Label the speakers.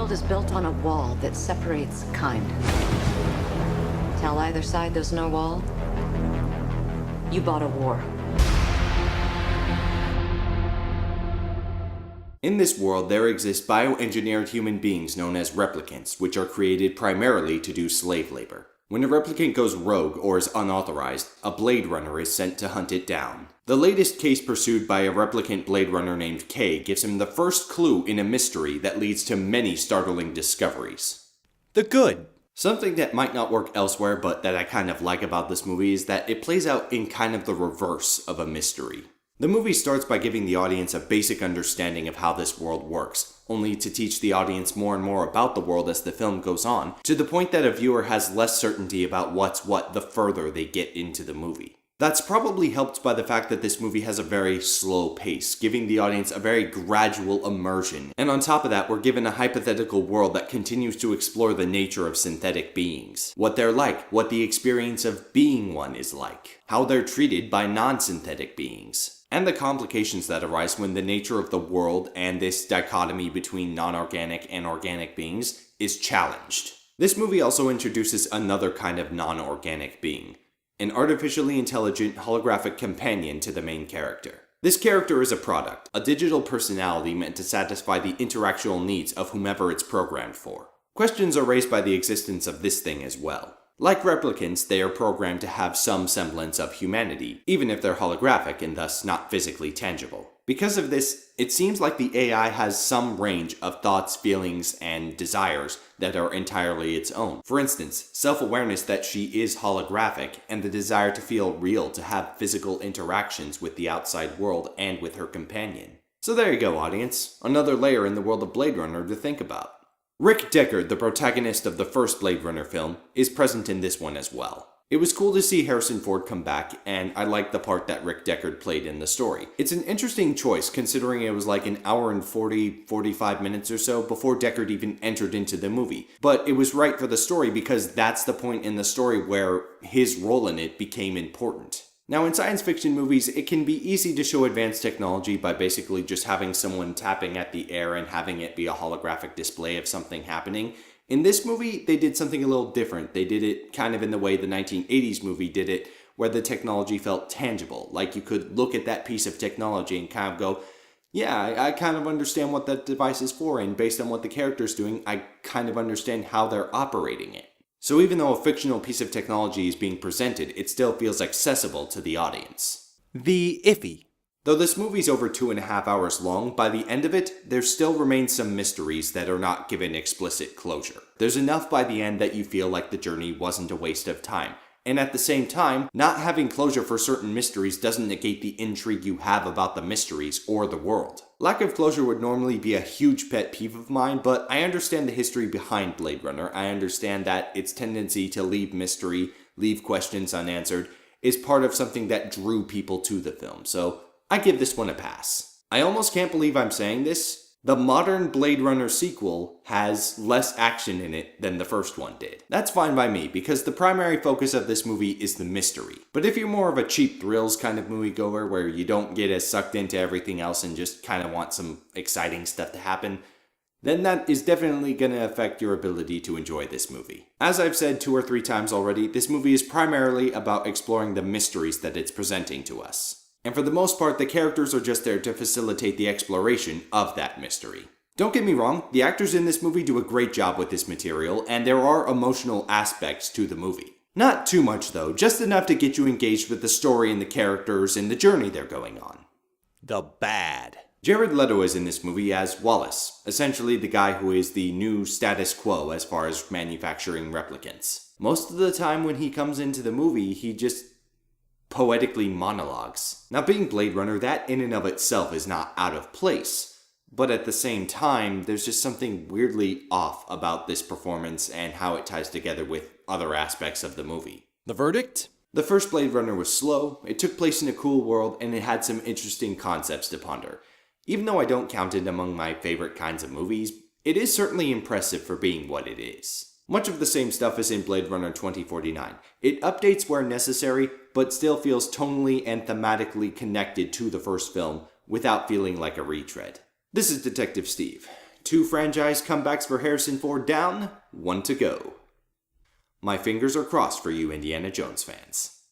Speaker 1: world is built on a wall that separates kind. Tell either side there's no wall, you bought a war.
Speaker 2: In this world, there exist bioengineered human beings known as replicants, which are created primarily to do slave labor. When a replicant goes rogue or is unauthorized, a Blade Runner is sent to hunt it down. The latest case pursued by a replicant Blade Runner named K gives him the first clue in a mystery that leads to many startling discoveries.
Speaker 3: The good.
Speaker 2: Something that might not work elsewhere, but that I kind of like about this movie is that it plays out in kind of the reverse of a mystery. The movie starts by giving the audience a basic understanding of how this world works, only to teach the audience more and more about the world as the film goes on, to the point that a viewer has less certainty about what's what the further they get into the movie. That's probably helped by the fact that this movie has a very slow pace, giving the audience a very gradual immersion, and on top of that, we're given a hypothetical world that continues to explore the nature of synthetic beings, what they're like, what the experience of being one is like, how they're treated by non-synthetic beings, and the complications that arise when the nature of the world and this dichotomy between non-organic and organic beings is challenged. This movie also introduces another kind of non-organic being, an artificially intelligent holographic companion to the main character. This character is a product, a digital personality meant to satisfy the interactional needs of whomever it's programmed for. Questions are raised by the existence of this thing as well. Like replicants, they are programmed to have some semblance of humanity, even if they're holographic and thus not physically tangible. Because of this, it seems like the AI has some range of thoughts, feelings, and desires that are entirely its own. For instance, self-awareness that she is holographic, and the desire to feel real, to have physical interactions with the outside world and with her companion. So there you go, audience. Another layer in the world of Blade Runner to think about. Rick Deckard, the protagonist of the first Blade Runner film, is present in this one as well. It was cool to see Harrison Ford come back, and I liked the part that Rick Deckard played in the story. It's an interesting choice, considering it was like an hour and 45 minutes or so before Deckard even entered into the movie. But it was right for the story because that's the point in the story where his role in it became important. Now, in science fiction movies, it can be easy to show advanced technology by basically just having someone tapping at the air and having it be a holographic display of something happening. In this movie, they did something a little different. They did it kind of in the way the 1980s movie did it, where the technology felt tangible. Like you could look at that piece of technology and kind of go, yeah, I kind of understand what that device is for, and based on what the character's doing, I kind of understand how they're operating it. So even though a fictional piece of technology is being presented, it still feels accessible to the audience.
Speaker 3: The iffy.
Speaker 2: Though this movie's over 2.5 hours long, by the end of it, there still remain some mysteries that are not given explicit closure. There's enough by the end that you feel like the journey wasn't a waste of time. And at the same time, not having closure for certain mysteries doesn't negate the intrigue you have about the mysteries or the world. Lack of closure would normally be a huge pet peeve of mine, but I understand the history behind Blade Runner. I understand that its tendency to leave mystery, leave questions unanswered, is part of something that drew people to the film, so I give this one a pass. I almost can't believe I'm saying this. The modern Blade Runner sequel has less action in it than the first one did. That's fine by me, because the primary focus of this movie is the mystery. But if you're more of a cheap thrills kind of moviegoer where you don't get as sucked into everything else and just kind of want some exciting stuff to happen, then that is definitely going to affect your ability to enjoy this movie. As I've said 2 or 3 times already, this movie is primarily about exploring the mysteries that it's presenting to us. And for the most part, the characters are just there to facilitate the exploration of that mystery. Don't get me wrong, the actors in this movie do a great job with this material, and there are emotional aspects to the movie. Not too much though, just enough to get you engaged with the story and the characters and the journey they're going on.
Speaker 3: The bad.
Speaker 2: Jared Leto is in this movie as Wallace, essentially the guy who is the new status quo as far as manufacturing replicants. Most of the time when he comes into the movie, he just poetically monologues. Now, being Blade Runner, that in and of itself is not out of place, but at the same time, there's just something weirdly off about this performance and how it ties together with other aspects of the movie.
Speaker 3: The verdict?
Speaker 2: The first Blade Runner was slow, it took place in a cool world, and it had some interesting concepts to ponder. Even though I don't count it among my favorite kinds of movies, it is certainly impressive for being what it is. Much of the same stuff is in Blade Runner 2049. It updates where necessary, but still feels tonally and thematically connected to the first film without feeling like a retread. This is Detective Steve. 2 franchise comebacks for Harrison Ford down, 1 to go. My fingers are crossed for you Indiana Jones fans.